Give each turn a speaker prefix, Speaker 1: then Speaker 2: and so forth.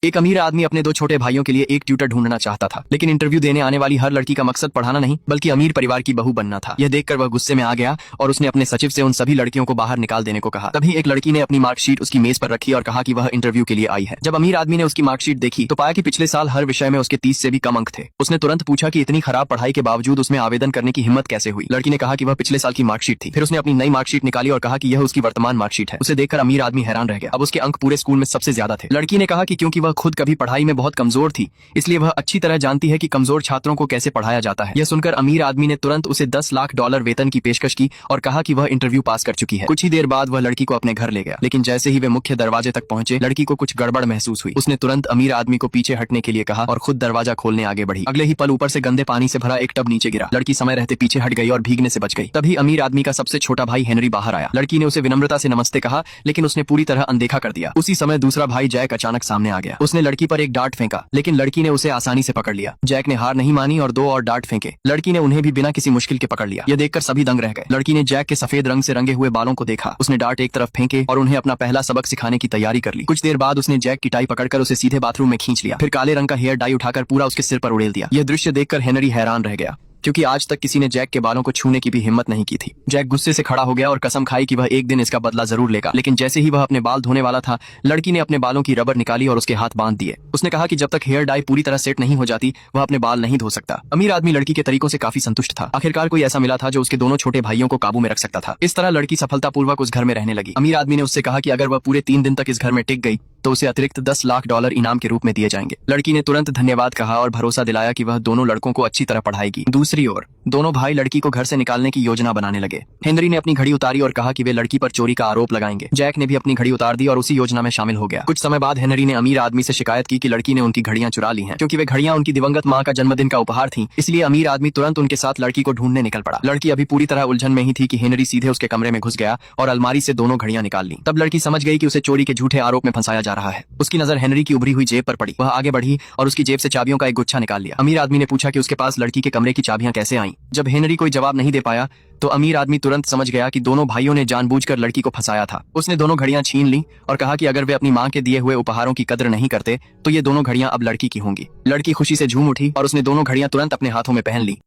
Speaker 1: एक अमीर आदमी अपने दो छोटे भाइयों के लिए एक ट्यूटर ढूंढना चाहता था, लेकिन इंटरव्यू देने आने वाली हर लड़की का मकसद पढ़ाना नहीं बल्कि अमीर परिवार की बहू बनना था। यह देखकर वह गुस्से में आ गया और उसने अपने सचिव से उन सभी लड़कियों को बाहर निकाल देने को कहा। तभी एक लड़की ने अपनी मार्कशीट उसकी मेज पर रखी और कहा कि वह इंटरव्यू के लिए आई है। जब अमीर आदमी ने उसकी मार्कशीट देखी तो पाया कि पिछले साल हर विषय में उसके 30 से भी कम अंक थे। उसने तुरंत पूछा कि इतनी खराब पढ़ाई के बावजूद उसमें आवेदन करने की हिम्मत कैसे हुई। लड़की ने कहा कि वह पिछले साल की मार्कशीट थी। फिर उसने अपनी नई मार्कशीट निकाली और कहा कि यह उसकी वर्तमान मार्कशीट है। उसे देखकर अमीर आदमी हैरान रह गया। अब उसके अंक पूरे स्कूल में सबसे ज्यादा थे। लड़की ने कहा कि क्योंकि वह खुद कभी पढ़ाई में बहुत कमजोर थी, इसलिए वह अच्छी तरह जानती है कि कमजोर छात्रों को कैसे पढ़ाया जाता है। यह सुनकर अमीर आदमी ने तुरंत उसे $10 लाख वेतन की पेशकश की और कहा कि वह इंटरव्यू पास कर चुकी है। कुछ ही देर बाद वह लड़की को अपने घर ले गया, लेकिन जैसे ही वे मुख्य दरवाजे तक पहुंचे, लड़की को कुछ गड़बड़ महसूस हुई। उसने तुरंत अमीर आदमी को पीछे हटने के लिए कहा और खुद दरवाजा खोलने आगे बढ़ी। अगले ही पल ऊपर से गंदे पानी से भरा एक टब नीचे गिरा। लड़की समय रहते पीछे हट गई और भीगने से बच गई। तभी अमीर आदमी का सबसे छोटा भाई हेनरी बाहर आया। लड़की ने उसे विनम्रता से नमस्ते कहा, लेकिन उसने पूरी तरह अनदेखा कर दिया। उसी समय दूसरा भाई जैक अचानक सामने आ गया। उसने लड़की पर एक डांट फेंका, लेकिन लड़की ने उसे आसानी से पकड़ लिया। जैक ने हार नहीं मानी और 2 और डांट फेंके। लड़की ने उन्हें भी बिना किसी मुश्किल के पकड़ लिया। यह देखकर सभी दंग रह गए। लड़की ने जैक के सफेद रंग से रंगे हुए बालों को देखा। उसने डांट एक तरफ फेंके और उन्हें अपना पहला सबक सिखाने की तैयारी कर ली। कुछ देर बाद उसने जैक की टाई पकड़कर उसे सीधे बाथरूम में खींच लिया। फिर काले रंग का हेयर डाई उठाकर पूरा उसके सिर पर उड़ेल दिया। यह दृश्य देखकर हेनरी हैरान रह गया, क्योंकि आज तक किसी ने जैक के बालों को छूने की भी हिम्मत नहीं की थी। जैक गुस्से से खड़ा हो गया और कसम खाई कि वह एक दिन इसका बदला जरूर लेगा। लेकिन जैसे ही वह अपने बाल धोने वाला था, लड़की ने अपने बालों की रबर निकाली और उसके हाथ बांध दिए। उसने कहा कि जब तक हेयर डाई पूरी तरह सेट नहीं हो जाती, वह अपने बाल नहीं धो सकता। अमीर आदमी लड़की के तरीकों से काफी संतुष्ट था। आखिरकार कोई ऐसा मिला था जो उसके दोनों छोटे भाइयों को काबू में रख सकता था। इस तरह लड़की सफलतापूर्वक उस घर में रहने लगी। अमीर आदमी ने उससे कहा कि अगर वह पूरे 3 दिन तक इस घर में टिक गई तो उसे अतिरिक्त $10 लाख इनाम के रूप में दिए जाएंगे। लड़की ने तुरंत धन्यवाद कहा और भरोसा दिलाया कि वह दोनों लड़कों को अच्छी तरह पढ़ाएगी। दूसरी ओर दोनों भाई लड़की को घर से निकालने की योजना बनाने लगे। हेनरी ने अपनी घड़ी उतारी और कहा कि वे लड़की पर चोरी का आरोप लगाएंगे। जैक ने भी अपनी घड़ी उतार दी और उसी योजना में शामिल हो गया। कुछ समय बाद हेनरी ने अमीर आदमी से शिकायत की कि लड़की ने उनकी घड़ियां चुरा ली हैं। क्योंकि वे घड़ियां उनकी दिवंगत मां का जन्मदिन का उपहार थीं, इसलिए अमीर आदमी तुरंत उनके साथ लड़की को ढूंढने निकल पड़ा। लड़की अभी पूरी तरह उलझन में ही थी कि हेनरी सीधे उसके कमरे में घुस गया और अलमारी से दोनों घड़ियां निकाल ली। तब लड़की समझ गई कि उसे चोरी के झूठे आरोप में फंसाया जा रहा है। उसकी नजर हेनरी की उभरी हुई जेब पर पड़ी। वह आगे बढ़ी और उसकी जेब से चाबियों का एक गुच्छा निकाल लिया। अमीर आदमी ने पूछा कि उसके पास लड़की के कमरे की चाबियां कैसे आईं। जब हेनरी कोई जवाब नहीं दे पाया तो अमीर आदमी तुरंत समझ गया कि दोनों भाइयों ने जानबूझकर लड़की को फंसाया था। उसने दोनों घड़ियां छीन ली और कहा कि अगर वे अपनी मां के दिए हुए उपहारों की कद्र नहीं करते तो ये दोनों घड़ियां अब लड़की की होंगी। लड़की खुशी से झूम उठी और उसने दोनों घड़ियां तुरंत अपने हाथों में पहन ली।